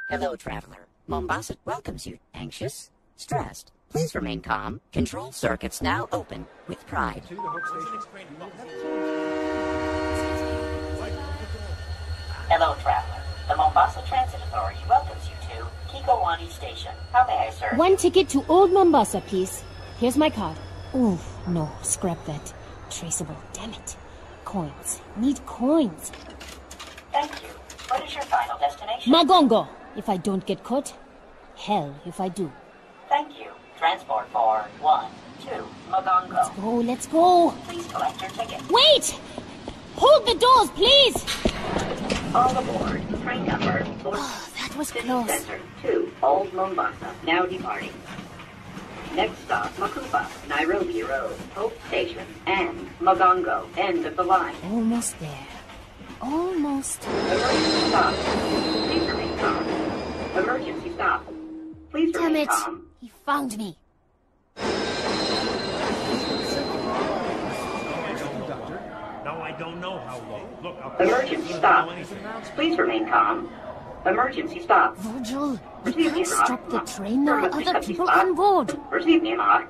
Hello, traveler. Mombasa welcomes you. Anxious? Stressed? Please remain calm. Control circuits now open with pride. Hello, traveler. The Mombasa Transit Authority welcomes you to Kikowani Station. How may I serve? One ticket to Old Mombasa, please. Here's my card. Ooh, no, scrap that. Traceable, damn it. Coins. Need coins. Thank you. What is your final destination? Magongo, if I don't get caught. Hell, if I do. Thank you. Transport for 1, 2, Magongo. Let's go. Please collect your ticket. Wait! Hold the doors, please! All aboard. Train number 4. Oh, that was City close. Center to Old Mombasa. Now departing. Next stop, Makupa, Nairobi Road, Hope Station, and Magongo, end of the line. Almost there. Almost. Emergency stop. Please remain calm. Emergency stop. Please Damn remain it! calm. He found me. No, I don't know how long. Look, Emergency stop. Please remain calm. Emergency stop. Virgil, we can't stop the train. There are other people on board. Receive me, Ma.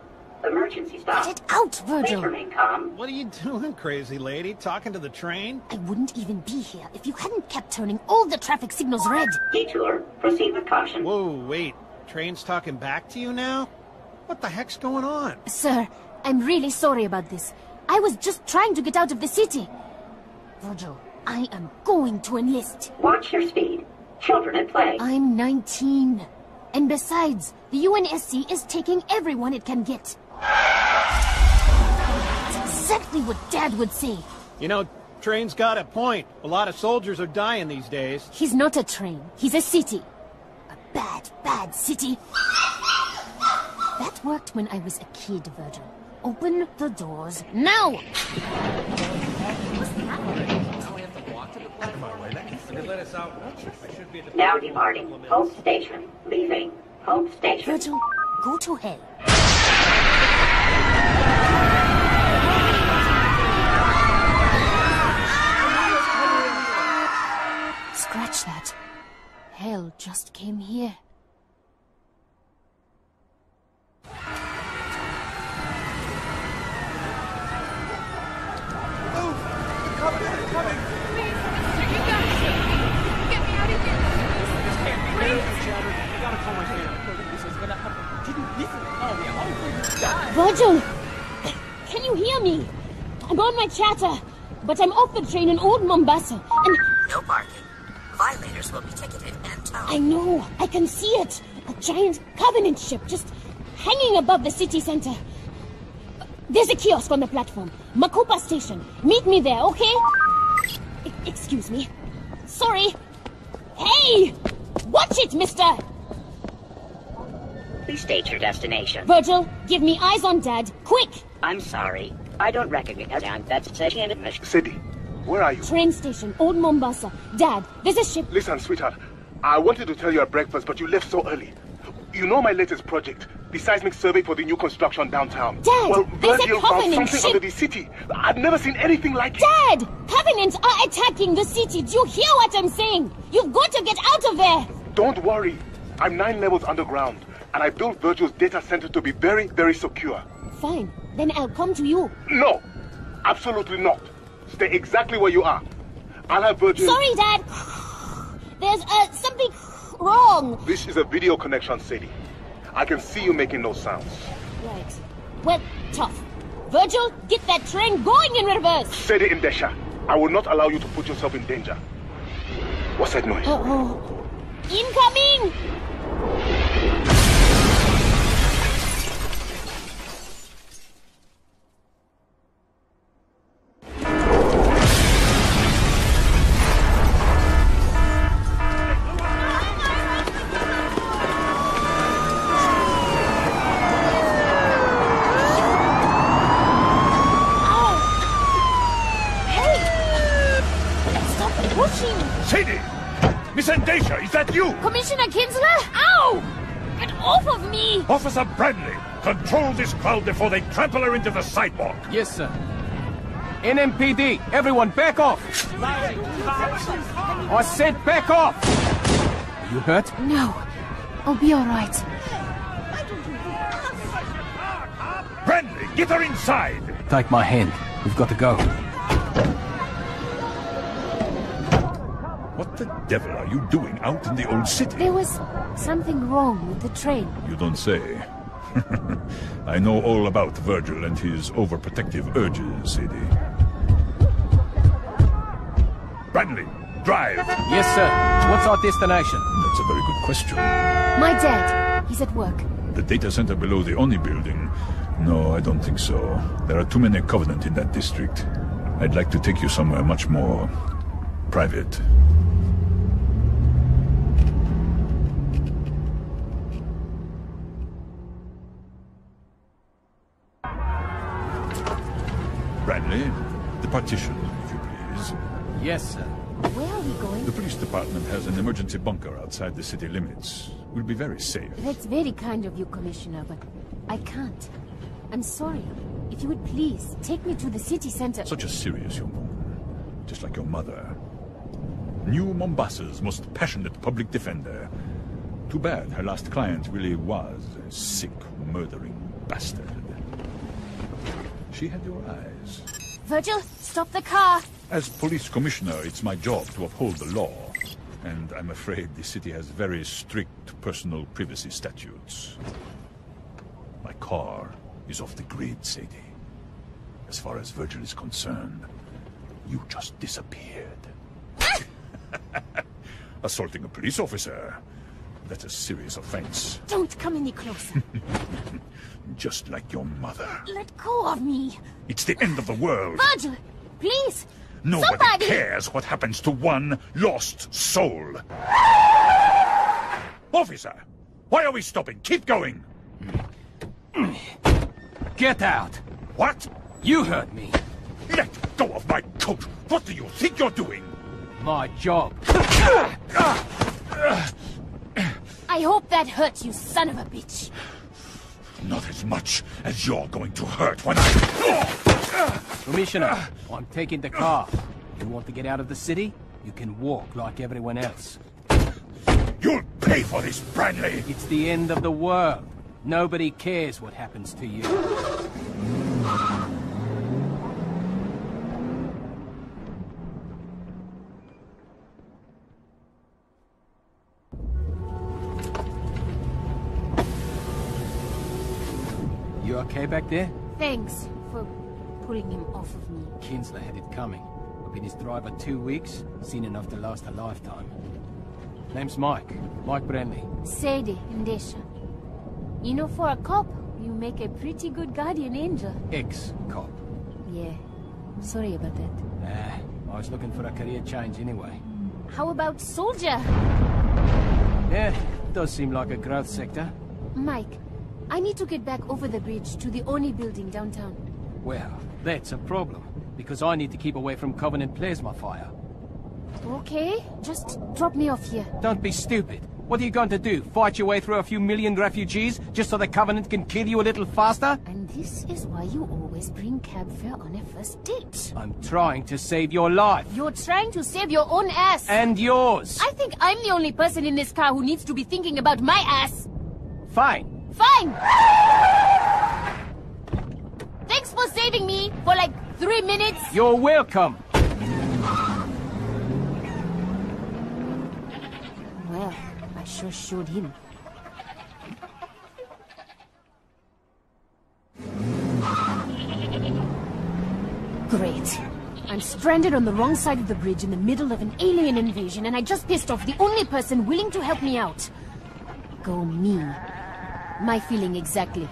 Emergency stop. Get it out, Please Virgil. remain calm. What are you doing, crazy lady? Talking to the train? I wouldn't even be here if you hadn't kept turning all the traffic signals red. Detour. Proceed with caution. Whoa, wait. Train's talking back to you now? What the heck's going on? Sir, I'm really sorry about this. I was just trying to get out of the city. Virgil, I am going to enlist. Watch your speed. Children at play. I'm 19. And besides, the UNSC is taking everyone it can get. That's exactly what Dad would say. You know, Train's got a point. A lot of soldiers are dying these days. He's not a train. He's a city. A bad, bad city. That worked when I was a kid, Virgil. Open the doors now! Now departing. Hope Station. Leaving. Hope Station. Virgil, go to hell. Scratch that. Hell just came here. Virgil! Can you hear me? I'm on my chatter, but I'm off the train in Old Mombasa, and... No parking. Violators will be ticketed and towed. I know, I can see it! A giant Covenant ship just hanging above the city center. There's a kiosk on the platform. Makupa Station. Meet me there, okay? Excuse me. Sorry. Hey! Watch it, mister! Please state your destination. Virgil, give me eyes on Dad, quick! I'm sorry. I don't recognize that. That's such an admission. Sadie, where are you? Train station, Old Mombasa. Dad, there's a ship. Listen, sweetheart. I wanted to tell you at breakfast, but you left so early. You know my latest project, the seismic survey for the new construction downtown. Dad, well, there's a Virgil found Covenant something ship. under the city. I've never seen anything like it. Dad! Covenants are attacking the city. Do you hear what I'm saying? You've got to get out of there! Don't worry. I'm 9 levels underground, and I built Virgil's data center to be very, very secure. Fine. Then I'll come to you. No, absolutely not. Stay exactly where you are. I'll have Virgil... Sorry, Dad. There's something wrong. This is a video connection, Sadie. I can see you making those sounds. Right. Well, tough. Virgil, get that train going in reverse. Sadie Indesha, I will not allow you to put yourself in danger. What's that noise? Uh-oh. Incoming! Sadie! Miss Endesha, is that you? Commissioner Kinsler? Ow! Get off of me! Officer Bradley, control this crowd before they trample her into the sidewalk. Yes, sir. NMPD, everyone back off! I said back off! You hurt? No. I'll be alright. Bradley, get her inside! Take my hand. We've got to go. What the devil are you doing out in the old city? There was something wrong with the train. You don't say. I know all about Virgil and his overprotective urges, Sadie. Bradley, drive! Yes, sir. What's our destination? That's a very good question. My dad. He's at work. The data center below the Oni building? No, I don't think so. There are too many Covenant in that district. I'd like to take you somewhere much more private. Bradley, the partition, if you please. Yes, sir. Where are we going? The police department has an emergency bunker outside the city limits. We'll be very safe. That's very kind of you, Commissioner, but I can't. I'm sorry. If you would please, take me to the city center. Such a serious young woman. Just like your mother. New Mombasa's most passionate public defender. Too bad her last client really was a sick, murdering bastard. She had your eyes. Virgil, stop the car! As police commissioner, it's my job to uphold the law. And I'm afraid the city has very strict personal privacy statutes. My car is off the grid, Sadie. As far as Virgil is concerned, you just disappeared. Assaulting a police officer. That's a serious offense. Don't come any closer. Just like your mother. Let go of me. It's the end of the world. Virgil, please. Nobody Somebody! cares what happens to one lost soul. Officer, why are we stopping? Keep going. Get out! What? You hurt me. Let go of my coat. What do you think you're doing? My job. I hope that hurts, you son of a bitch. Not as much as you're going to hurt when I... Commissioner, I'm taking the car. You want to get out of the city? You can walk like everyone else. You'll pay for this, Bradley. It's the end of the world. Nobody cares what happens to you. You okay back there? Thanks for pulling him off of me. Kinsler had it coming. I've been his driver 2 weeks, seen enough to last a lifetime. Name's Mike. Mike Brenly. Sadie Ndesha. You know, for a cop, you make a pretty good guardian angel. Ex-cop. Yeah. Sorry about that. I was looking for a career change anyway. How about soldier? Yeah, does seem like a growth sector. Mike, I need to get back over the bridge to the Oni building downtown. Well, that's a problem, because I need to keep away from Covenant plasma fire. Okay, just drop me off here. Don't be stupid. What are you going to do? Fight your way through a few million refugees just so the Covenant can kill you a little faster? And this is why you always bring cab fare on a first date. I'm trying to save your life. You're trying to save your own ass. And yours. I think I'm the only person in this car who needs to be thinking about my ass. Fine. Fine! Thanks for saving me for like 3 minutes. You're welcome. Well, I sure showed him. Great. I'm stranded on the wrong side of the bridge in the middle of an alien invasion, and I just pissed off the only person willing to help me out. Go me. My feeling exactly.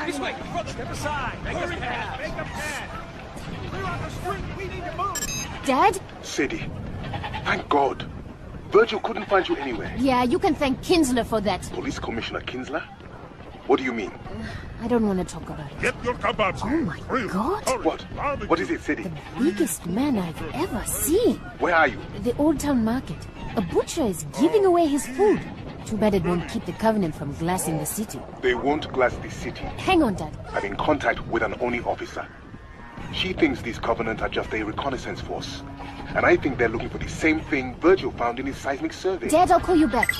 This way. Step aside. Make a path. Make a path. We're on the street. We need to move. Dad? Sadie, thank God. Virgil couldn't find you anywhere. Yeah, you can thank Kinsler for that. Police Commissioner Kinsler? What do you mean? I don't want to talk about it. Get your kebabs. Oh my God. What? What is it, Sadie? The biggest man I've ever seen. Where are you? The Old Town Market. A butcher is giving away his food. Too bad it won't keep the Covenant from glassing the city. They won't glass the city. Hang on, Dad. I'm in contact with an Oni officer. She thinks these Covenant are just a reconnaissance force. And I think they're looking for the same thing Virgil found in his seismic survey. Dad, I'll call you back.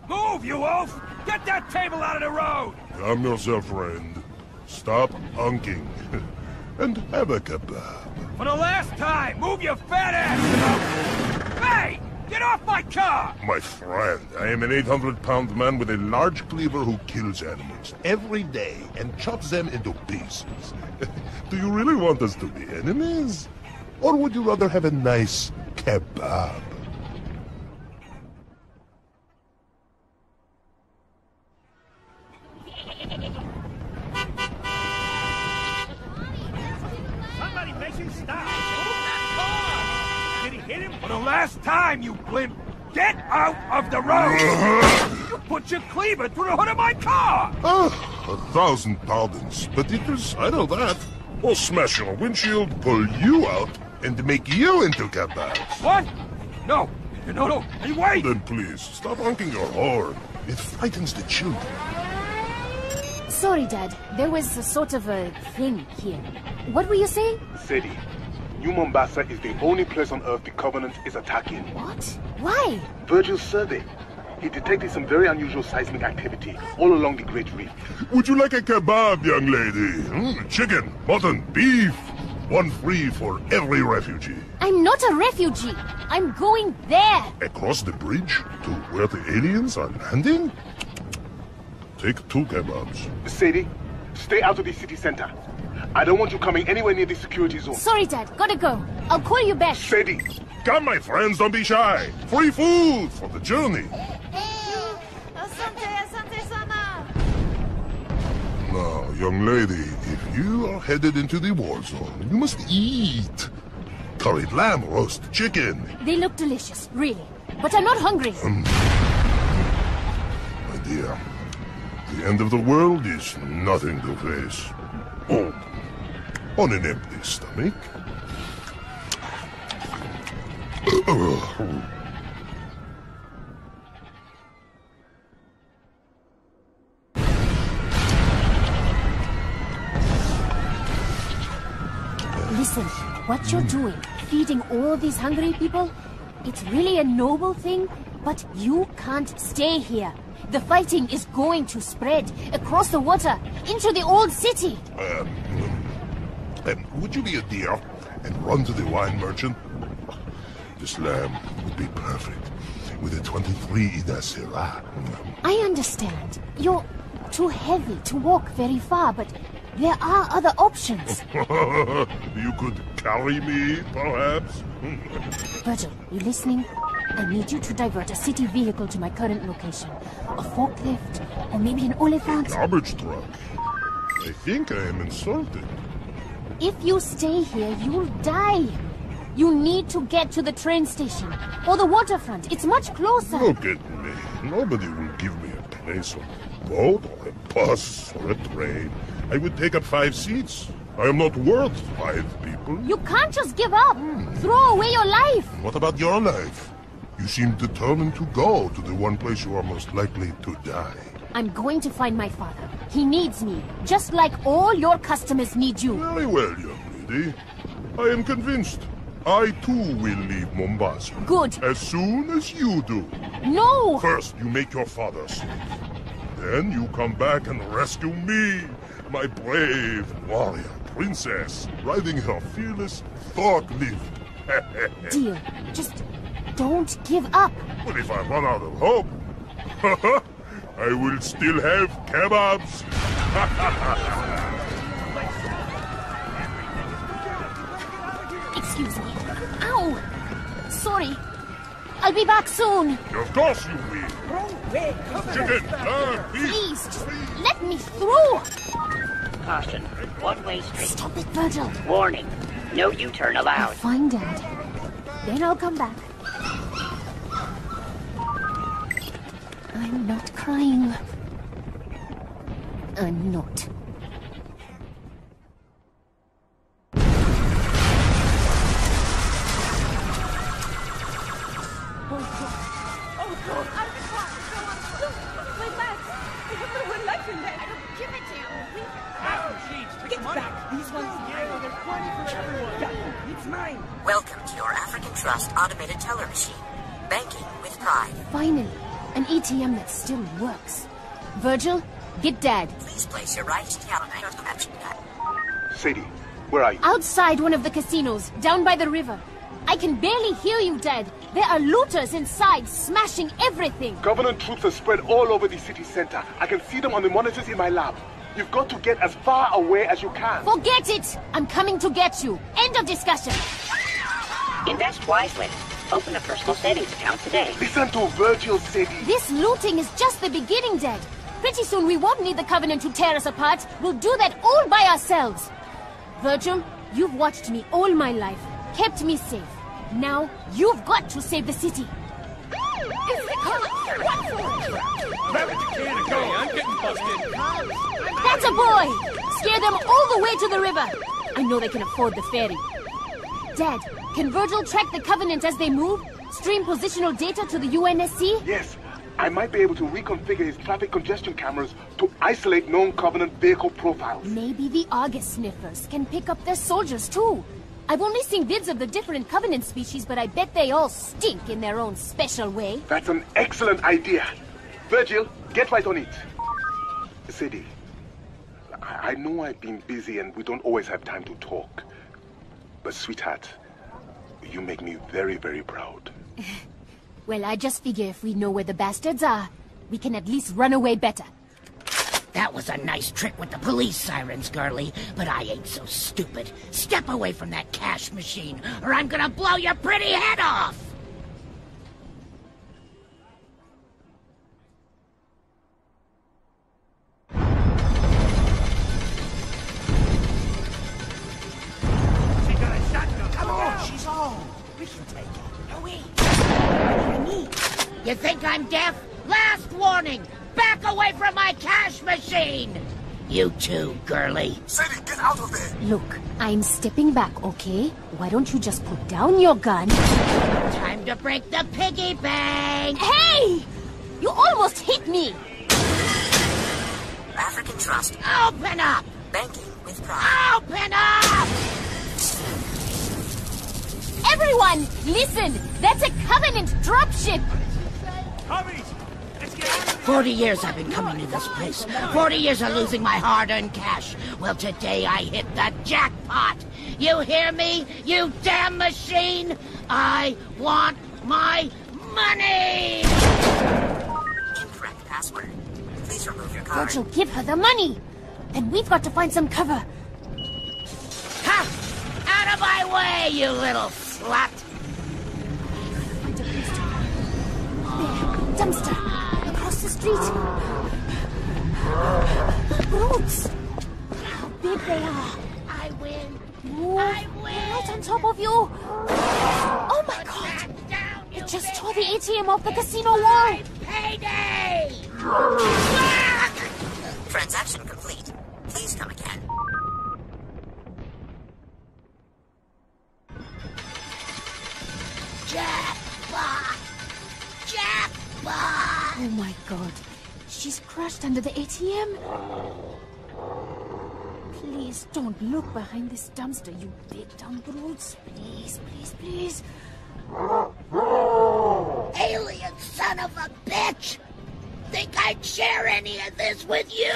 Move, you wolf! Get that table out of the road! Calm yourself, friend. Stop unking. And have a kebab. For the last time, move your fat ass! Hey! Get off my car! My friend, I am an 800-pound man with a large cleaver who kills animals every day and chops them into pieces. Do you really want us to be enemies? Or would you rather have a nice kebab? Somebody make him stop! Move that car! Did he hit him? For the last time, you blimp! Get out of the road! You put your cleaver through the hood of my car! 1,000 pardons, but it will settle that. Or smash your windshield, pull you out, and make you into kebabs. What? No! No! Hey, wait! Then please, stop honking your horn. It frightens the children. Sorry, Dad. There was a sort of a thing here. What were you saying? Sadie, New Mombasa is the only place on Earth the Covenant is attacking. What? Why? Virgil's survey. He detected some very unusual seismic activity all along the Great Reef. Would you like a kebab, young lady? Chicken, mutton, beef. One free for every refugee. I'm not a refugee. I'm going there. Across the bridge to where the aliens are landing? Take 2 kebabs. Sadie, stay out of the city center. I don't want you coming anywhere near the security zone. Sorry, Dad. Gotta go. I'll call you back. Sadie! Come, my friends, don't be shy. Free food for the journey. Now, young lady, if you are headed into the war zone, you must eat. Curried lamb, roast chicken. They look delicious, really. But I'm not hungry. My dear, the end of the world is nothing to face. Oh, on an empty stomach. Listen, what you're doing, feeding all these hungry people, it's really a noble thing, but you can't stay here. The fighting is going to spread across the water into the old city. Would you be a dear and run to the wine merchant? This lamb would be perfect with a 23 Ida Syrah. I understand. You're too heavy to walk very far, but there are other options. You could carry me, perhaps? Virgil, you listening? I need you to divert a city vehicle to my current location. A forklift, or maybe an oliphant. Garbage truck. I think I am insulted. If you stay here, you'll die. You need to get to the train station, or the waterfront. It's much closer. Look at me. Nobody will give me a place on a boat, or a bus, or a train. I would take up 5 seats. I am not worth 5 people. You can't just give up. Throw away your life. What about your life? You seem determined to go to the one place you are most likely to die. I'm going to find my father. He needs me, just like all your customers need you. Very well, young lady. I am convinced. I too will leave Mombasa. Good. As soon as you do. No! First, you make your father safe. Then you come back and rescue me, my brave warrior princess, riding her fearless forklift. Deal. Just don't give up. But if I run out of hope, I will still have kebabs. Excuse me. Ow! Sorry. I'll be back soon. Of course you will. Chicken, beef. Please, just let me through. Caution. One-way street. Stop it, Virgil. Warning. No U-turn I'll allowed. find Dad. Then I'll come back. I'm not crying. I'm not. Welcome to your Trust automated teller machine. Banking with pride. Finally, an ATM that still works. Virgil, get Dad. Please place your right hand. Sadie, where are you? Outside one of the casinos, down by the river. I can barely hear you, Dad. There are looters inside, smashing everything. Government troops are spread all over the city center. I can see them on the monitors in my lab. You've got to get as far away as you can. Forget it! I'm coming to get you. End of discussion. Invest wisely. Open a personal savings account today. Listen to Virgil, Sadie. This looting is just the beginning, Dad. Pretty soon we won't need the Covenant to tear us apart. We'll do that all by ourselves. Virgil, you've watched me all my life, kept me safe. Now, you've got to save the city. That's a boy! Scare them all the way to the river. I know they can afford the ferry. Dad, can Virgil track the Covenant as they move? Stream positional data to the UNSC? Yes. I might be able to reconfigure his traffic congestion cameras to isolate known Covenant vehicle profiles. Maybe the August sniffers can pick up their soldiers too. I've only seen vids of the different Covenant species, but I bet they all stink in their own special way. That's an excellent idea. Virgil, get right on it. Sadie, I know I've been busy and we don't always have time to talk. But sweetheart, you make me very, very proud. Well, I just figure if we know where the bastards are, we can at least run away better. That was a nice trick with the police sirens, girlie, but I ain't so stupid. Step away from that cash machine, or I'm gonna blow your pretty head off! She got a shotgun. Come on, she's home. We can take it. No, wait. You think I'm deaf? Last warning! Back away from my cash machine! You too, girlie. Sadie, get out of there! Look, I'm stepping back, okay? Why don't you just put down your gun? Time to break the piggy bank! Hey! You almost hit me! African Trust. Open up! Banking with pride. Open up! Everyone, listen! That's a Covenant dropship! Hurry! Let's get out of here. 40 years I've been coming to this place. 40 years of losing my hard-earned cash. Well, today I hit the jackpot. You hear me, you damn machine? I want my money! Incorrect password. Please remove your card. Virgil, give her the money! Then we've got to find some cover. Ha! Out of my way, you little slut! Find a place to There, dumpster. Across the street. Brutes! How big they are. I win. Move. I win. Right on top of you. Oh my god! Down, you It just bitch. tore the ATM off the casino wall. Payday! Transaction complete. Please come again. Jackpot! Jackpot! Oh my god. She's crushed under the ATM. Please don't look behind this dumpster, you big dumb brutes. Please, please, please. Alien son of a bitch! Think I'd share any of this with you?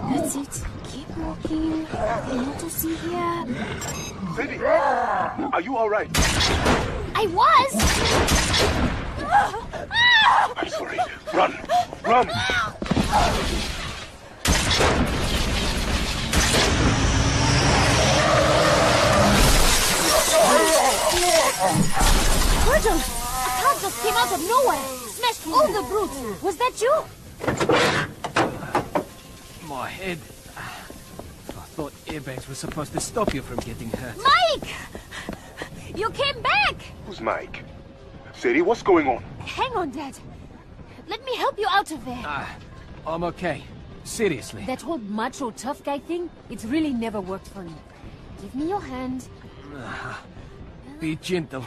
That's it. Keep walking. Nothing more to see here. Sadie, are you all right? I was! I'm sorry. Run! Run! Virgil! A car just came out of nowhere! Smashed all the brutes! Was that you? My head. I thought airbags were supposed to stop you from getting hurt. Mike! You came back! Who's Mike? Sadie, what's going on? Hang on, Dad. Let me help you out of there. I'm okay. Seriously. That whole macho tough guy thing, it's really never worked for me. Give me your hand. Be gentle.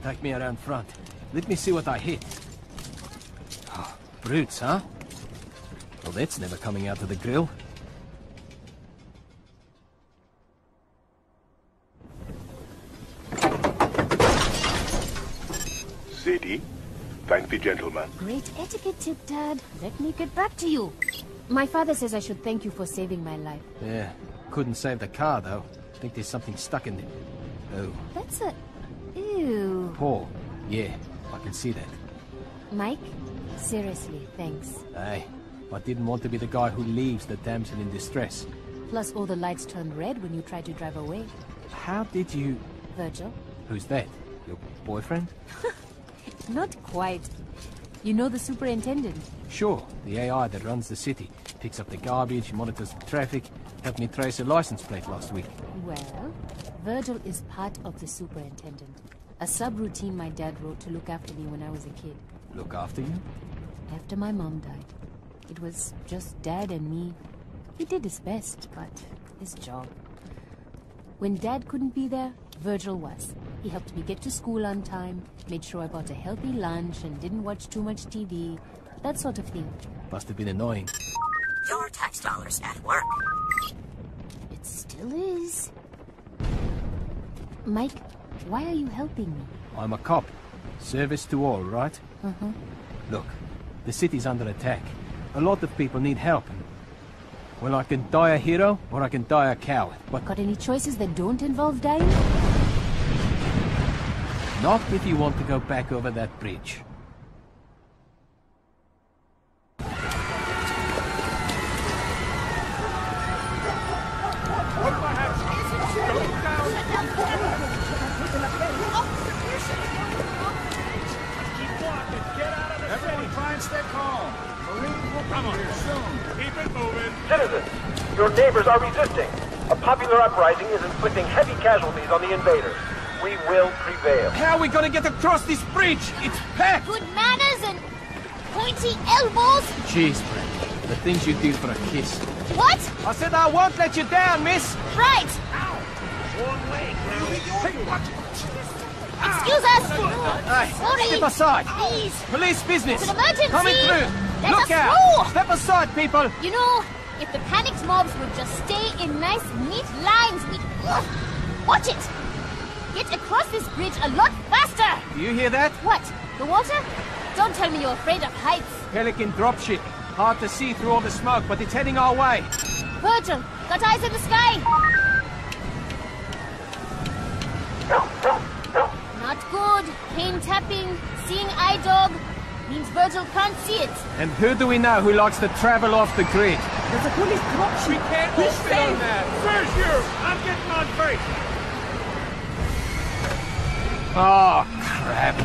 Take me around front. Let me see what I hit. Oh, brutes, huh? Well, that's never coming out of the grill. Sadie. Thank the gentleman. Great etiquette tip, Dad. Let me get back to you. My father says I should thank you for saving my life. Yeah, couldn't save the car, though. Think there's something stuck in there. Oh. That's a... Ew. Paul. Yeah, I can see that. Mike, seriously, thanks. Hey, I didn't want to be the guy who leaves the damsel in distress. Plus all the lights turned red when you tried to drive away. How did you... Virgil? Who's that? Your boyfriend? Not quite. You know the superintendent? Sure, the AI that runs the city. Picks up the garbage, monitors the traffic, helped me trace a license plate last week. Well, Virgil is part of the superintendent. A subroutine my dad wrote to look after me when I was a kid. Look after you? After my mom died. It was just Dad and me. He did his best, but his job. When Dad couldn't be there, Virgil was. He helped me get to school on time, made sure I got a healthy lunch and didn't watch too much TV. That sort of thing. Must have been annoying. Your tax dollars at work. It still is. Mike, why are you helping me? I'm a cop. Service to all, right? Uh-huh. Look, the city's under attack. A lot of people need help. Well, I can die a hero, or I can die a coward. What? Got any choices that don't involve dying? Not if you want to go back over that bridge. Everyone try and stay calm. Marines will come here soon. Keep it moving. Citizens, your neighbors are resisting. A popular uprising is inflicting heavy casualties on the invaders. We will prevail. How are we gonna get across this bridge? It's packed! Good manners and pointy elbows? Jeez, Brent. The things you do for a kiss. What? I said I won't let you down, miss! Right! One leg. Hey, watch it. Excuse us! Hey, Sorry! step aside! Please! Police business! It's an emergency! Coming through! Let Look us out! through! Step aside, people! You know, if the panicked mobs would just stay in nice, neat lines, we'd... Watch it! Get across this bridge a lot faster! Do you hear that? What? The water? Don't tell me you're afraid of heights. Pelican dropship. Hard to see through all the smoke, but it's heading our way. Virgil, got eyes in the sky! Not good. Cane tapping, seeing eye dog. Means Virgil can't see it. And who do we know who likes to travel off the grid? There's a police dropship. We can't open on that. Where's you? I'm getting on break. Oh, crap.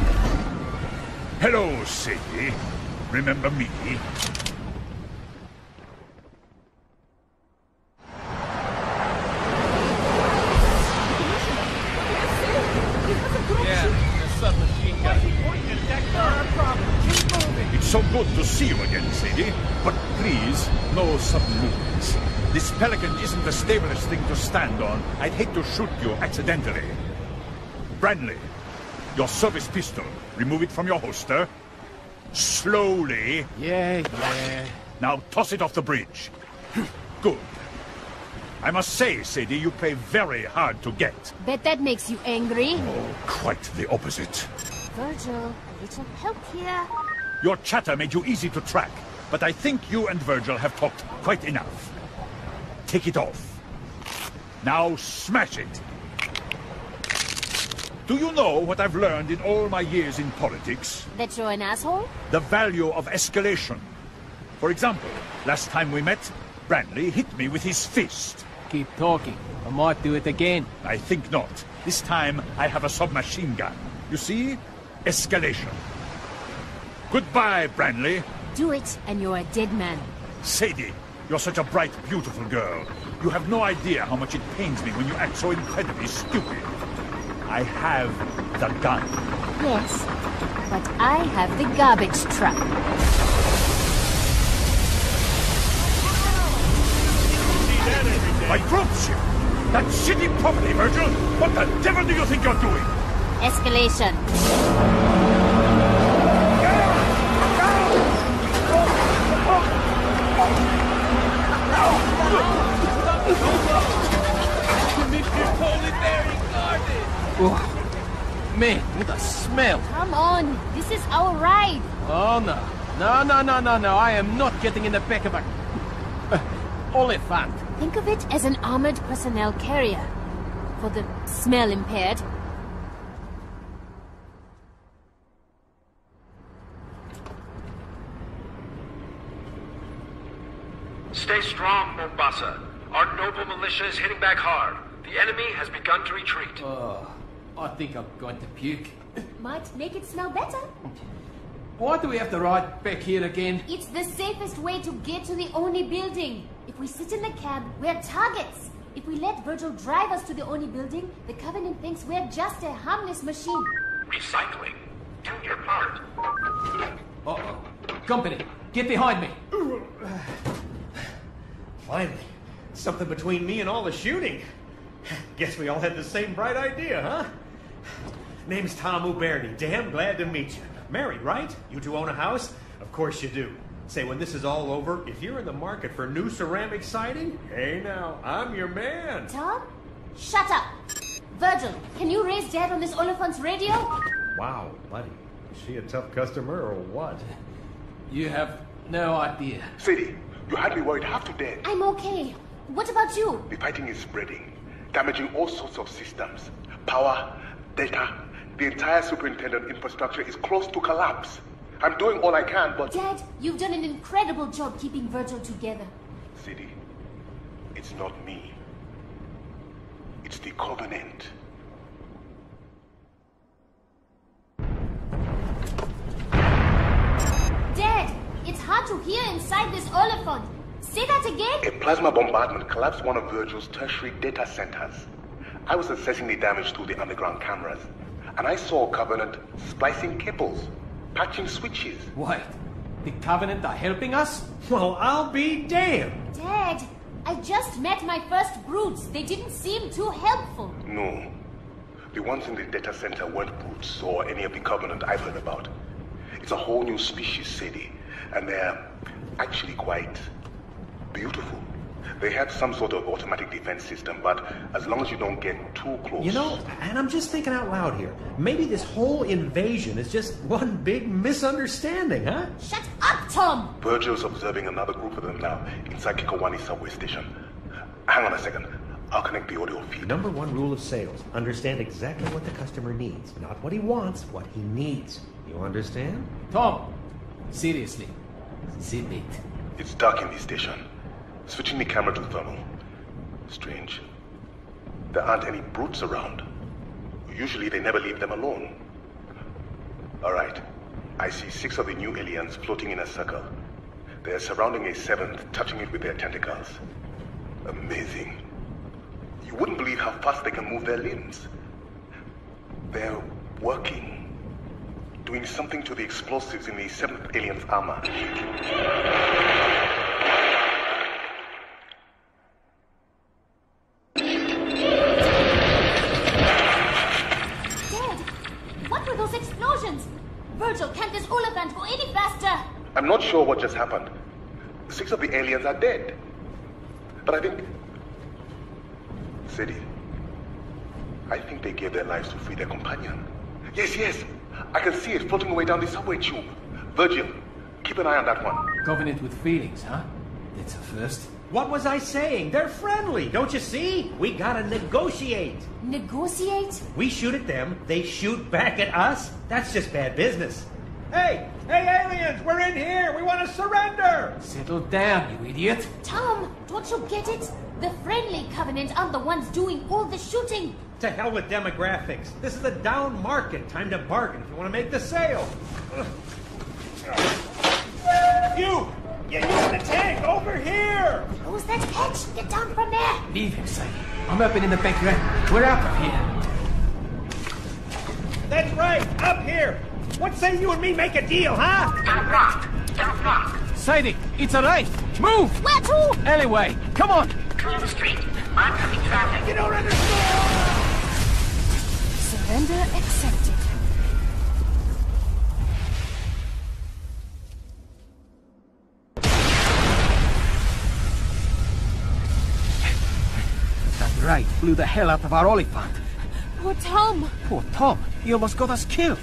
Hello, Sadie. Remember me? It's so good to see you again, Sadie. But please, no sudden movements. This Pelican isn't the stablest thing to stand on. I'd hate to shoot you accidentally. Branley, your service pistol. Remove it from your holster. Slowly. Yeah. Now toss it off the bridge. Good. I must say, Sadie, you play very hard to get. Bet that makes you angry. Oh, quite the opposite. Virgil, a little help here. Your chatter made you easy to track, but I think you and Virgil have talked quite enough. Take it off. Now smash it. Do you know what I've learned in all my years in politics? That you're an asshole? The value of escalation. For example, last time we met, Branley hit me with his fist. Keep talking. I might do it again. I think not. This time I have a submachine gun. You see? Escalation. Goodbye, Branley. Do it, and you're a dead man. Sadie, you're such a bright, beautiful girl. You have no idea how much it pains me when you act so incredibly stupid. I have the gun. Yes, but I have the garbage truck. My dropship! That city property, Virgil! What the devil do you think you're doing? Escalation. Man, what a smell! Come on, this is our ride. Oh no. No, I am not getting in the back of a... elephant. Think of it as an armored personnel carrier. For the smell impaired. Stay strong, Mombasa. Our noble militia is hitting back hard. The enemy has begun to retreat. Oh, I think I'm going to puke. Might make it smell better. Why do we have to ride back here again? It's the safest way to get to the Oni building. If we sit in the cab, we're targets. If we let Virgil drive us to the Oni building, the Covenant thinks we're just a harmless machine. Recycling. Do your part. Uh-oh. Company, get behind me. Finally. Something between me and all the shooting. Guess we all had the same bright idea, huh? Name's Tom Uberti. Damn glad to meet you. Married, right? You two own a house? Of course you do. Say, when this is all over, if you're in the market for new ceramic siding, hey now, I'm your man. Tom? Shut up! Virgil, can you raise Dad on this Oliphant's radio? Wow, buddy. Is she a tough customer or what? You have no idea. Sadie, you had me worried half to death. I'm okay. What about you? The fighting is spreading, damaging all sorts of systems. Power, data, the entire superintendent infrastructure is close to collapse. I'm doing all I can, but... Dad, you've done an incredible job keeping Virgil together. Sadie, it's not me. It's the Covenant. Dad, it's hard to hear inside this Oliphant. Say that again? A plasma bombardment collapsed one of Virgil's tertiary data centers. I was assessing the damage through the underground cameras, and I saw Covenant splicing cables, patching switches. Wait, the Covenant are helping us? Well, I'll be damned. Dad, I just met my first brutes. They didn't seem too helpful. No. The ones in the data center weren't brutes or any of the Covenant I've heard about. It's a whole new species, Sadie, and they're actually quite beautiful. They have some sort of automatic defense system, but as long as you don't get too close... You know, and I'm just thinking out loud here. Maybe this whole invasion is just one big misunderstanding, huh? Shut up, Tom! Virgil's observing another group of them now inside Kikowani subway station. Hang on a second. I'll connect the audio feed. Number one rule of sales. Understand exactly what the customer needs. Not what he wants, what he needs. You understand? Tom, seriously, zip it. It's dark in the station. Switching the camera to thermal. Strange. There aren't any brutes around. Usually they never leave them alone. Alright. I see 6 of the new aliens floating in a circle. They're surrounding a 7th, touching it with their tentacles. Amazing. You wouldn't believe how fast they can move their limbs. They're working. Doing something to the explosives in the 7th alien's armor. Virgil, can't this Oliphant go any faster? I'm not sure what just happened. 6 of the aliens are dead. But I think... Sadie, I think they gave their lives to free their companion. Yes. I can see it floating away down the subway tube. Virgil, keep an eye on that one. Covenant with feelings, huh? That's a first. What was I saying? They're friendly, don't you see? We gotta negotiate. Negotiate? We shoot at them, they shoot back at us. That's just bad business. Hey, aliens, we're in here. We want to surrender. Settle down, you idiot. Tom, don't you get it? The friendly Covenant aren't the ones doing all the shooting. To hell with demographics. This is a down market. Time to bargain if you want to make the sale. You in the tank, over here! Who's that catch? Get down from there! Leave him, Sadie. I'm up in the background. We're out of here. That's right, up here. What say you and me make a deal, huh? Don't rock. Sadie, it's a race. Move! Where to? Alleyway, come on! Clear the street. Oncoming traffic. You don't understand! Surrender accepted. That right blew the hell out of our Oliphant. Poor Tom. Poor Tom. He almost got us killed.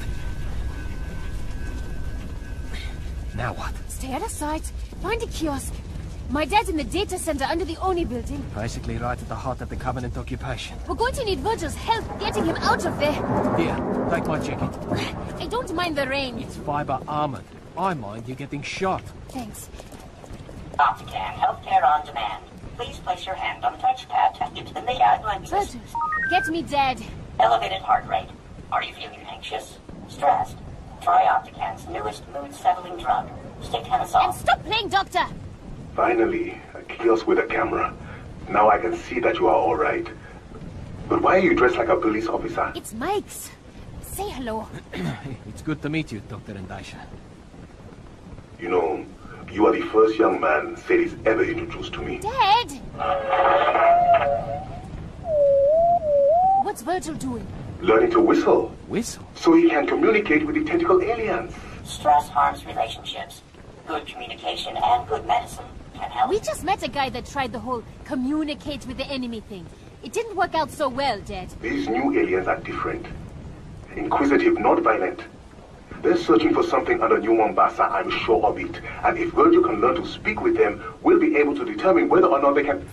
Now what? Stay out of sight. Find a kiosk. My dad's in the data center under the Oni building. Basically right at the heart of the Covenant occupation. We're going to need Virgil's help getting him out of there. Here, take my jacket. I don't mind the rain. It's fiber armored. I mind you getting shot. Thanks. Optican, healthcare on demand. Please place your hand on the touchpad to enter the guidelines. Virgil, get me dead. Elevated heart rate. Are you feeling anxious? Stressed? Try Optican's newest mood-settling drug, Stickenazole. And stop playing doctor! Finally, a kiosk with a camera. Now I can see that you are all right. But why are you dressed like a police officer? It's Mike's. Say hello. It's good to meet you, Dr. Ndasha. You know, you are the first young man Sadie's ever introduced to me. Dad! What's Virgil doing? Learning to whistle. Whistle? So he can communicate with the tentacle aliens. Stress harms relationships. Good communication and good medicine can help. We just met a guy that tried the whole communicate with the enemy thing. It didn't work out so well, Dad. These new aliens are different. Inquisitive, not violent. They're searching for something under New Mombasa, I'm sure of it. And if Virgil can learn to speak with them, we'll be able to determine whether or not they can...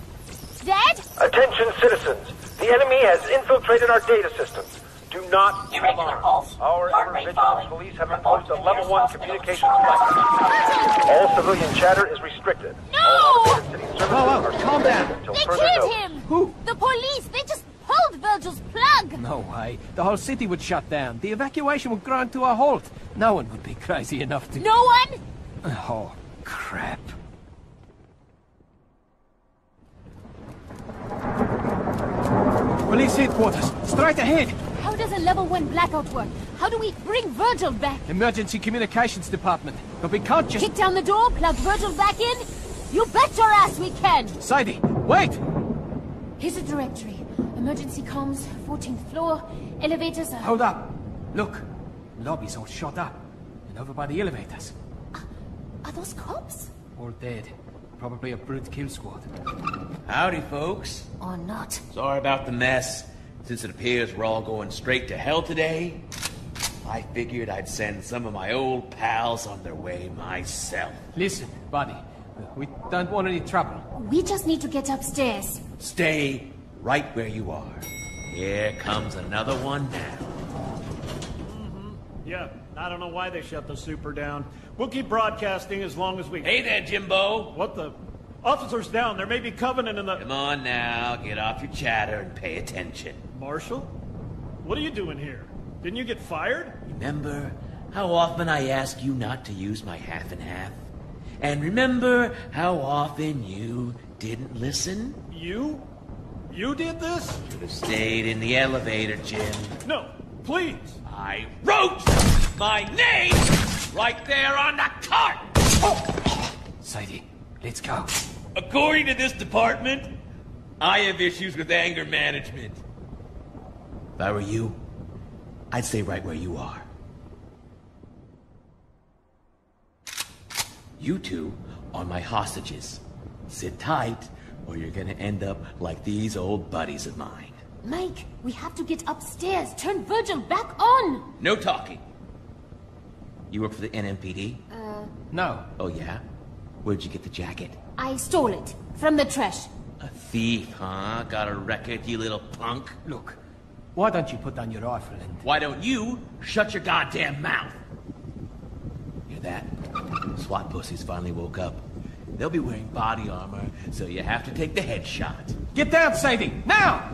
Dad? Attention citizens. The enemy has infiltrated our data systems. Do not Irregular pulse. Our Heart rate ever-vigilant falling. police have Report imposed a to level nearest 1 hospital. communications blackout. All civilian chatter is restricted. No! All city services are calm down. suspended until They further killed notice. him! Who? The police! They just pulled Virgil's plug! No way. The whole city would shut down. The evacuation would grind to a halt. No one would be crazy enough to... No one? Oh, crap. Police headquarters, straight ahead. How does a level 1 blackout work? How do we bring Virgil back? Emergency communications department. But we can't just... Kick down the door, plug Virgil back in? You bet your ass we can! Sadie, wait! Here's a directory. Emergency comms, 14th floor, elevators are... Hold up. Look, lobby's all shot up. And over by the elevators. Are those cops? All dead. Probably a brute kill squad. Howdy, folks. Or not. Sorry about the mess. Since it appears we're all going straight to hell today, I figured I'd send some of my old pals on their way myself. Listen, buddy. We don't want any trouble. We just need to get upstairs. Stay right where you are. Here comes another one now. Yeah, I don't know why they shut the super down. We'll keep broadcasting as long as we... Hey there, Jimbo. What the... Officers down, there may be Covenant in the... Come on now, get off your chatter and pay attention. Marshal? What are you doing here? Didn't you get fired? Remember how often I ask you not to use my half and half? And remember how often you didn't listen? You? You did this? Should have stayed in the elevator, Jim. No, please. I wrote my name right there on the cart! Oh. Sadie, let's go. According to this department, I have issues with anger management. If I were you, I'd stay right where you are. You two are my hostages. Sit tight, or you're gonna end up like these old buddies of mine. Mike, we have to get upstairs. Turn Virgil back on. No talking. You work for the NMPD? No. Oh, yeah? Where'd you get the jacket? I stole it. From the trash. A thief, huh? Got a record, you little punk? Look, why don't you put down your rifle and... Why don't you shut your goddamn mouth? Hear that? SWAT pussies finally woke up. They'll be wearing body armor, so you have to take the headshot. Get down, Sadie! Now!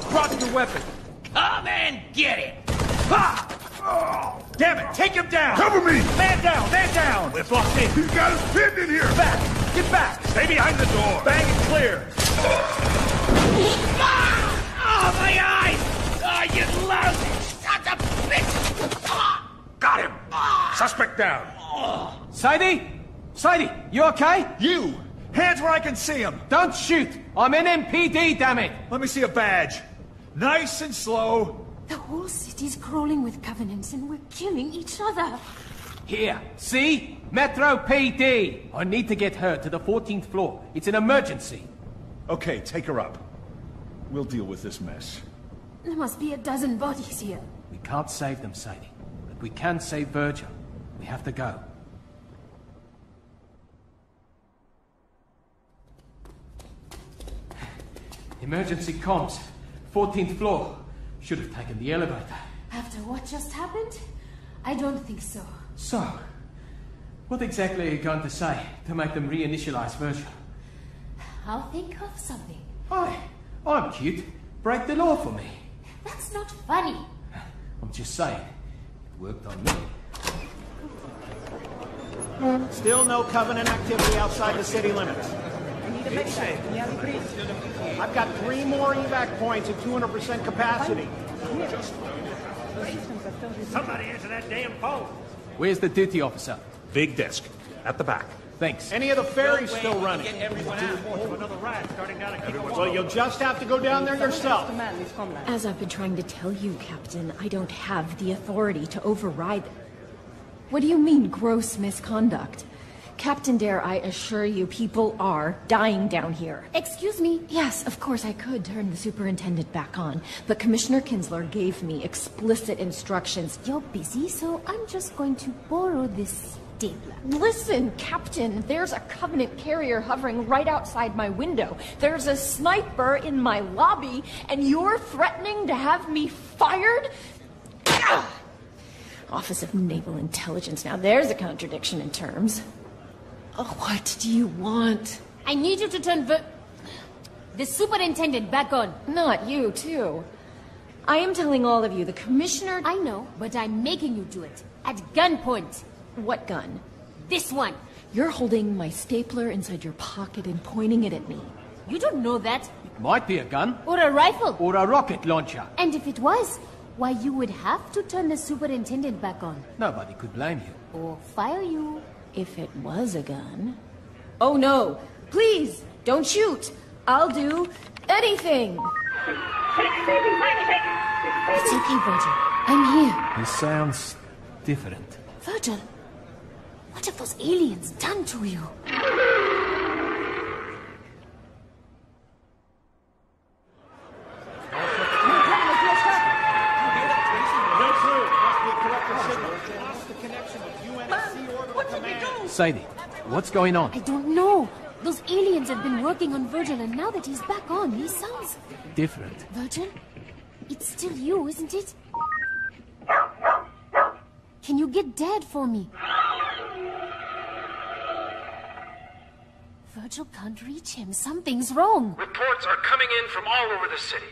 Drop your weapon! Come and get it! Ha! Oh, damn it! Take him down! Cover me! Man down! Man down! We're locked in. He's got us pinned in here! Back! Get back! Stay behind the door! Bang it clear! Oh, my eyes! Oh, you lousy son of a bitch! Got him! Suspect down! Sadie? Sadie, you okay? You! Hands where I can see him! Don't shoot! I'm NMPD, damn it! Let me see a badge. Nice and slow. The whole city's crawling with covenants and we're killing each other. Here, see? Metro PD! I need to get her to the 14th floor. It's an emergency. Okay, take her up. We'll deal with this mess. There must be a dozen bodies here. We can't save them, Sadie. But we can save Virgil. We have to go. Emergency comms. 14th floor. Should have taken the elevator. After what just happened? I don't think so. So, what exactly are you going to say to make them reinitialize Virgil? I'll think of something. Hi, I'm cute. Break the law for me. That's not funny. I'm just saying. It worked on me. Still no Covenant activity outside the city limits. I've got 3 more evac points at 200% capacity. Somebody answer that damn phone. Where's the duty officer? Big desk. At the back. Thanks. Any of the ferries still running? Well, you'll just have to go down there yourself. As I've been trying to tell you, Captain, I don't have the authority to override. What do you mean, gross misconduct? Captain Dare, I assure you, people are dying down here. Excuse me? Yes, of course I could turn the superintendent back on, but Commissioner Kinsler gave me explicit instructions. You're busy, so I'm just going to borrow this stapler. Listen, Captain, there's a Covenant carrier hovering right outside my window. There's a sniper in my lobby, and you're threatening to have me fired? Office of Naval Intelligence. Now there's a contradiction in terms. Oh, what do you want? I need you to turn the superintendent back on. Not you, too. I am telling all of you, the commissioner... I know, but I'm making you do it. At gunpoint. What gun? This one. You're holding my stapler inside your pocket and pointing it at me. You don't know that. It might be a gun. Or a rifle. Or a rocket launcher. And if it was, why you would have to turn the superintendent back on. Nobody could blame you. Or fire you. If it was a gun... Oh no! Please! Don't shoot! I'll do anything! It's okay, Virgil. I'm here. He sounds different. Virgil, what have those aliens done to you? Sadie, what's going on? I don't know. Those aliens have been working on Virgil, and now that he's back on, he sounds... different. Virgil? It's still you, isn't it? Can you get Dad for me? Virgil can't reach him. Something's wrong. Reports are coming in from all over the city.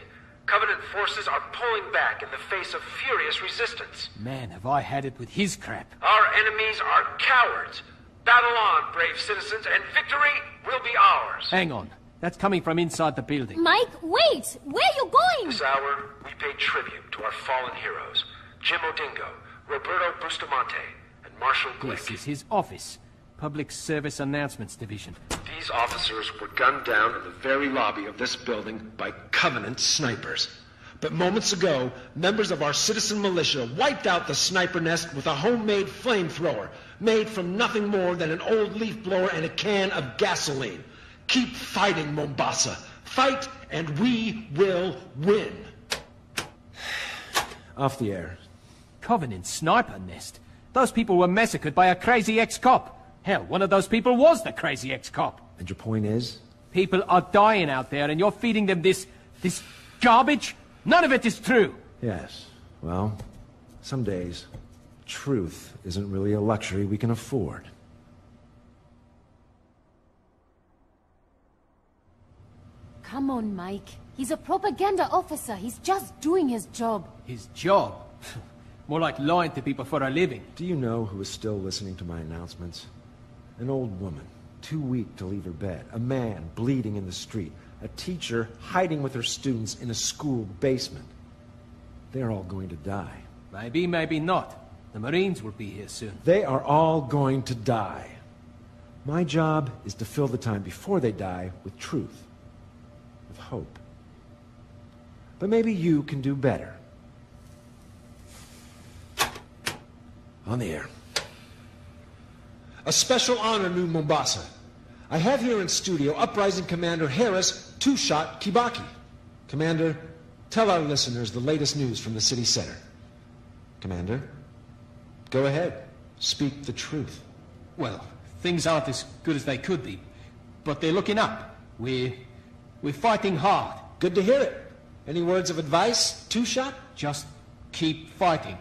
Covenant forces are pulling back in the face of furious resistance. Man, have I had it with his crap. Our enemies are cowards. Battle on, brave citizens, and victory will be ours. Hang on. That's coming from inside the building. Mike, wait! Where are you going? This hour, we pay tribute to our fallen heroes. Jim Odingo, Roberto Bustamante, and Marshall Glick. This is his office. Public Service Announcements Division. These officers were gunned down in the very lobby of this building by Covenant snipers. But moments ago, members of our citizen militia wiped out the sniper nest with a homemade flamethrower, made from nothing more than an old leaf blower and a can of gasoline. Keep fighting, Mombasa. Fight, and we will win. Off the air. Covenant sniper nest? Those people were massacred by a crazy ex-cop. Hell, one of those people was the crazy ex-cop. And your point is? People are dying out there, and you're feeding them this garbage? None of it is true. Yes. Well, some days, truth isn't really a luxury we can afford. Come on, Mike. He's a propaganda officer. He's just doing his job. His job? More like lying to people for a living. Do you know who is still listening to my announcements? An old woman, too weak to leave her bed. A man bleeding in the street. A teacher hiding with her students in a school basement. They're all going to die. Maybe, maybe not. The Marines will be here soon. They are all going to die. My job is to fill the time before they die with truth. With hope. But maybe you can do better. On the air. A special honor, New Mombasa. I have here in studio Uprising Commander Harris Two-Shot Kibaki. Commander, Tell our listeners the latest news from the city center. Commander, go ahead. Speak the truth. Well, things aren't as good as they could be, but they're looking up. We're fighting hard. Good to hear it. Any words of advice, Two-Shot? Just keep fighting.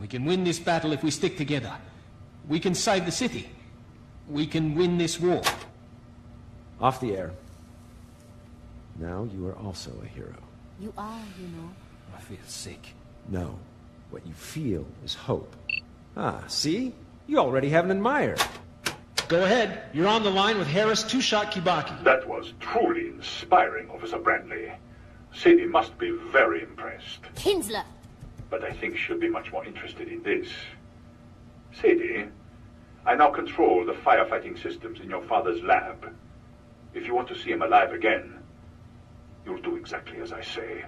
We can win this battle if we stick together. We can save the city. We can win this war. Off the air. Now you are also a hero. You are, you know. I feel sick. No. What you feel is hope. Ah, see? You already have an admirer. Go ahead. You're on the line with Harris Two-Shot Kibaki. That was truly inspiring, Officer Brandley. Sadie must be very impressed. Kinsler! But I think she'll be much more interested in this. Sadie, I now control the firefighting systems in your father's lab. If you want to see him alive again, you'll do exactly as I say.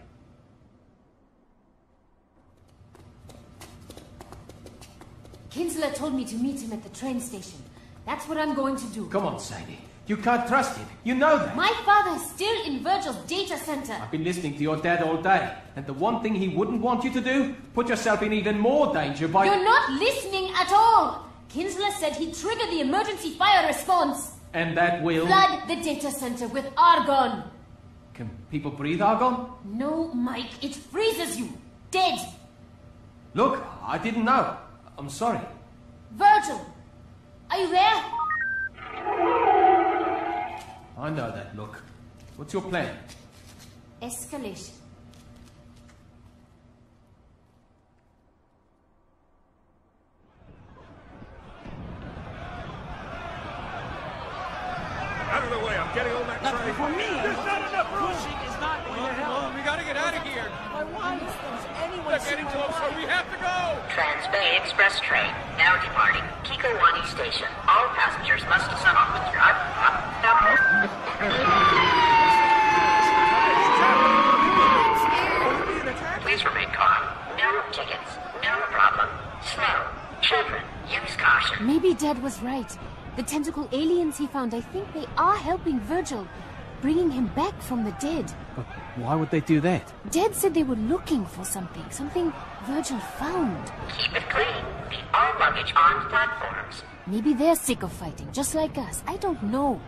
Kinsler told me to meet him at the train station. That's what I'm going to do. Come on, Sadie. You can't trust him. You know that. My father is still in Virgil's data center. I've been listening to your dad all day, and the one thing he wouldn't want you to do, put yourself in even more danger by... You're not listening at all. Kinsler said he'd trigger the emergency fire response. And that will... Flood the data center with argon. Can people breathe argon? No, Mike. It freezes you. Dead. Look, I didn't know. I'm sorry. Virgil, are you there? I know that look. What's your plan? Escalation. Out of the way, I'm getting on that train. For me! There's not enough room! Pushing is not going to help. We gotta get out of here. My wife thinks anyone... They're getting closer. We have to go. Trans-Bay Express train, now departing Kikowani Station. All passengers must descend off with Please remain calm. No tickets. No problem. Slow. Children, use caution. Maybe Dad was right. The tentacle aliens he found, I think they are helping Virgil, bringing him back from the dead. But why would they do that? Dad said they were looking for something Virgil found. Keep it clean. Keep all luggage on platforms. Maybe they're sick of fighting, just like us. I don't know.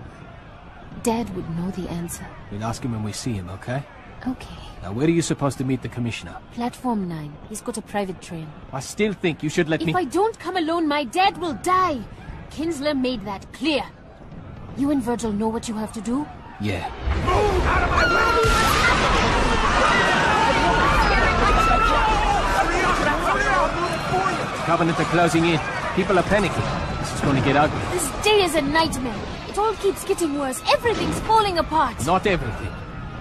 Dad would know the answer. We'll ask him when we see him, okay? Okay. Now, where are you supposed to meet the Commissioner? Platform 9. He's got a private train. I still think you should let me... If I don't come alone, my dad will die. Kinsler made that clear. You and Virgil know what you have to do? Yeah. Move out of my way! Covenant are closing in. People are panicking. This is going to get ugly. This day is a nightmare. It all keeps getting worse. Everything's falling apart. Not everything.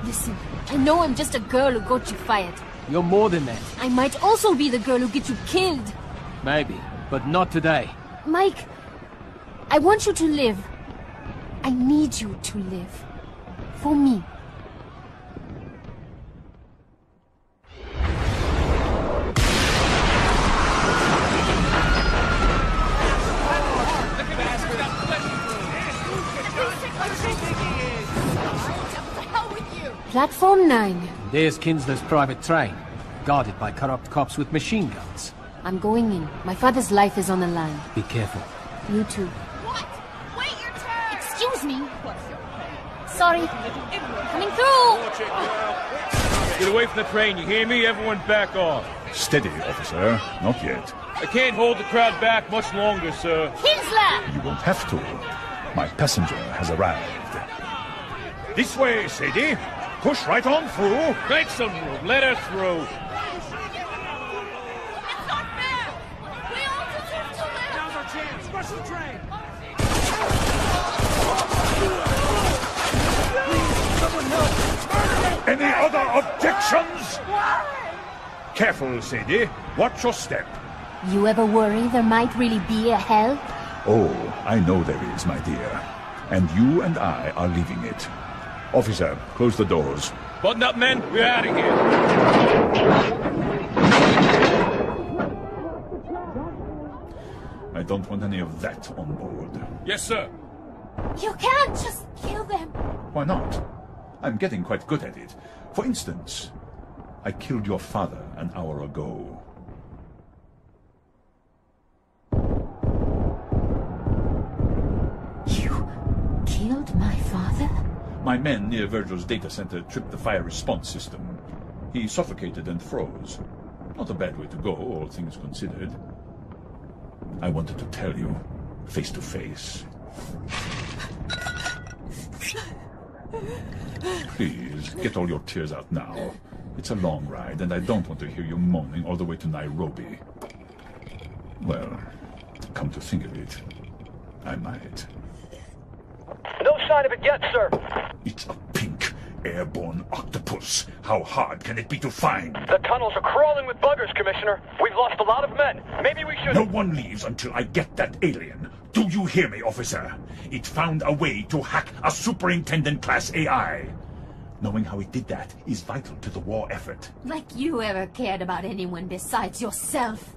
Listen, I know I'm just a girl who got you fired. You're more than that. I might also be the girl who gets you killed. Maybe, but not today. Mike, I want you to live. I need you to live. For me. Platform 9. There's Kinsler's private train, guarded by corrupt cops with machine guns. I'm going in. My father's life is on the line. Be careful. You too. What? Wait your turn! Excuse me. Sorry. Coming through! Get away from the train, you hear me? Everyone back off. Steady, officer. Not yet. I can't hold the crowd back much longer, sir. Kinsler! You won't have to. My passenger has arrived. This way, Sadie. Push right on through. Make some room. Let her through. It's not fair! We all deserve to live! Now's our chance. Rush the train. Any other objections? Careful, Sadie. Watch your step. You ever worry there might really be a hell? Oh, I know there is, my dear. And you and I are leaving it. Officer, close the doors. Button up, men. We're out of here. I don't want any of that on board. Yes, sir. You can't just kill them. Why not? I'm getting quite good at it. For instance, I killed your father an hour ago. You killed my father? My men near Virgil's data center tripped the fire response system. He suffocated and froze. Not a bad way to go, all things considered. I wanted to tell you, face to face. Please, get all your tears out now. It's a long ride, and I don't want to hear you moaning all the way to Nairobi. Well, come to think of it, I might. No sign of it yet, sir. It's a pink, airborne octopus. How hard can it be to find? The tunnels are crawling with buggers, Commissioner. We've lost a lot of men. Maybe we should... No one leaves until I get that alien. Do you hear me, officer? It found a way to hack a superintendent-class AI. Knowing how it did that is vital to the war effort. Like you ever cared about anyone besides yourself.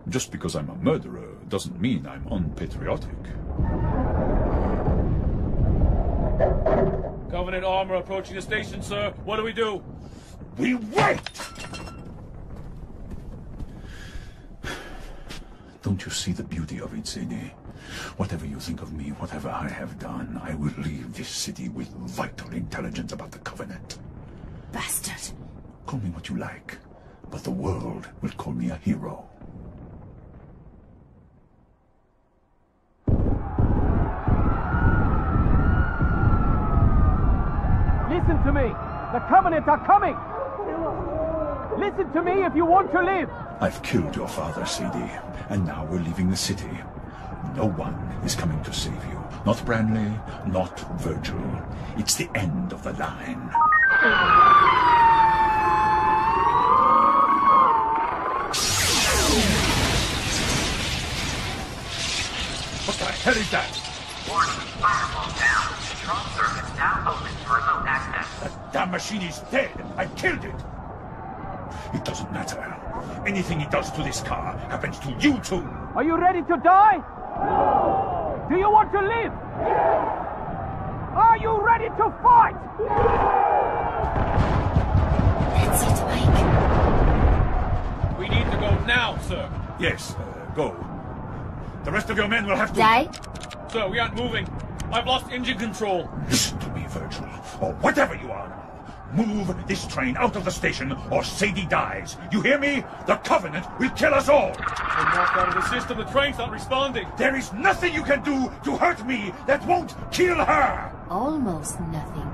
Just because I'm a murderer doesn't mean I'm unpatriotic. Covenant armor approaching the station, sir. What do we do? We wait! Don't you see the beauty of it, Sadie? Whatever you think of me, whatever I have done, I will leave this city with vital intelligence about the Covenant. Bastard. Call me what you like, but the world will call me a hero. Listen to me. The Covenant are coming. Listen to me if you want to live. I've killed your father, Sadie, and now we're leaving the city. No one is coming to save you. Not Branley, not Virgil. It's the end of the line. What the hell is that? Warning, firewall down. Control circuits now open for remote access. That damn machine is dead. I killed it. It doesn't matter. Anything it does to this car happens to you too. Are you ready to die? Do you want to live? Are you ready to fight? That's it, Mike. We need to go now, sir. Yes, go. The rest of your men will have to... Die? Sir, we aren't moving. I've lost engine control. Listen to me, Virgil, or whatever you are now. Move this train out of the station, or Sadie dies. You hear me? The Covenant will kill us all. I'm locked out of the system. The train's not responding. There is nothing you can do to hurt me that won't kill her. Almost nothing.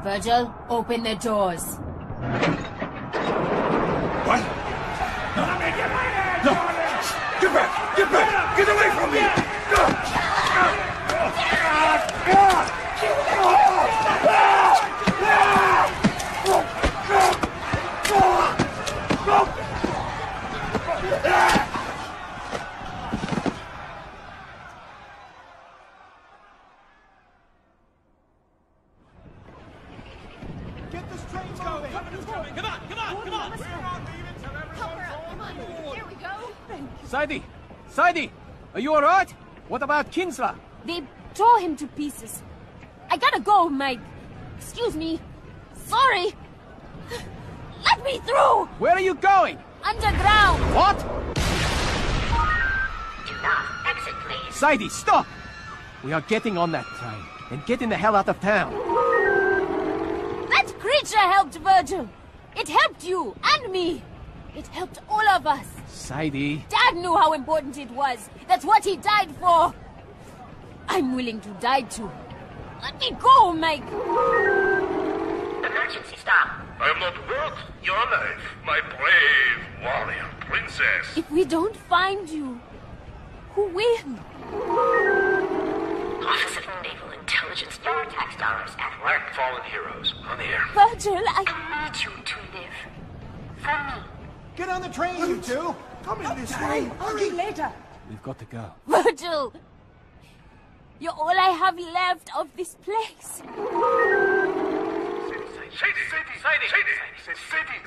Virgil, open the doors. What? No. No. Get back! Get back! Get away from me! Get this train going! Come on! We're not leaving till everyone's on board! Here we go. Sadie! Are you alright? What about Kinsler? They tore him to pieces. I gotta go, Mike. Excuse me. Sorry. Let me through! Where are you going? Underground! What? Do not exit, please. Sadie, stop! We are getting on that train and getting the hell out of town. That creature helped Virgil. It helped you and me. It helped all of us. Sadie. Dad knew how important it was. That's what he died for. I'm willing to die too. Let me go, Mike. Emergency stop. I am not worth your life, my brave warrior princess. If we don't find you, who will? Office of Naval Intelligence, your tax dollars at work. Fallen heroes on the air. Virgil, I need you to live. For me. Get on the train, you two. Come in this way. Hurry later. We've got to go. Virgil, you're all I have left of this place.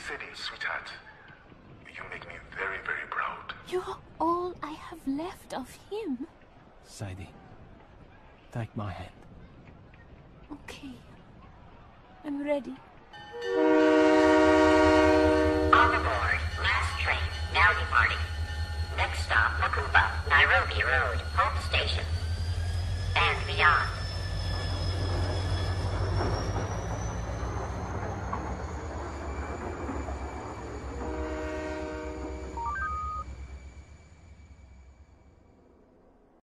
Sadie, sweetheart. You make me very, very proud. You're all I have left of him. Sadie, take my hand. Okay. I'm ready. rowdy party. Next stop, Makupa, Nairobi Road, Hope Station. And beyond.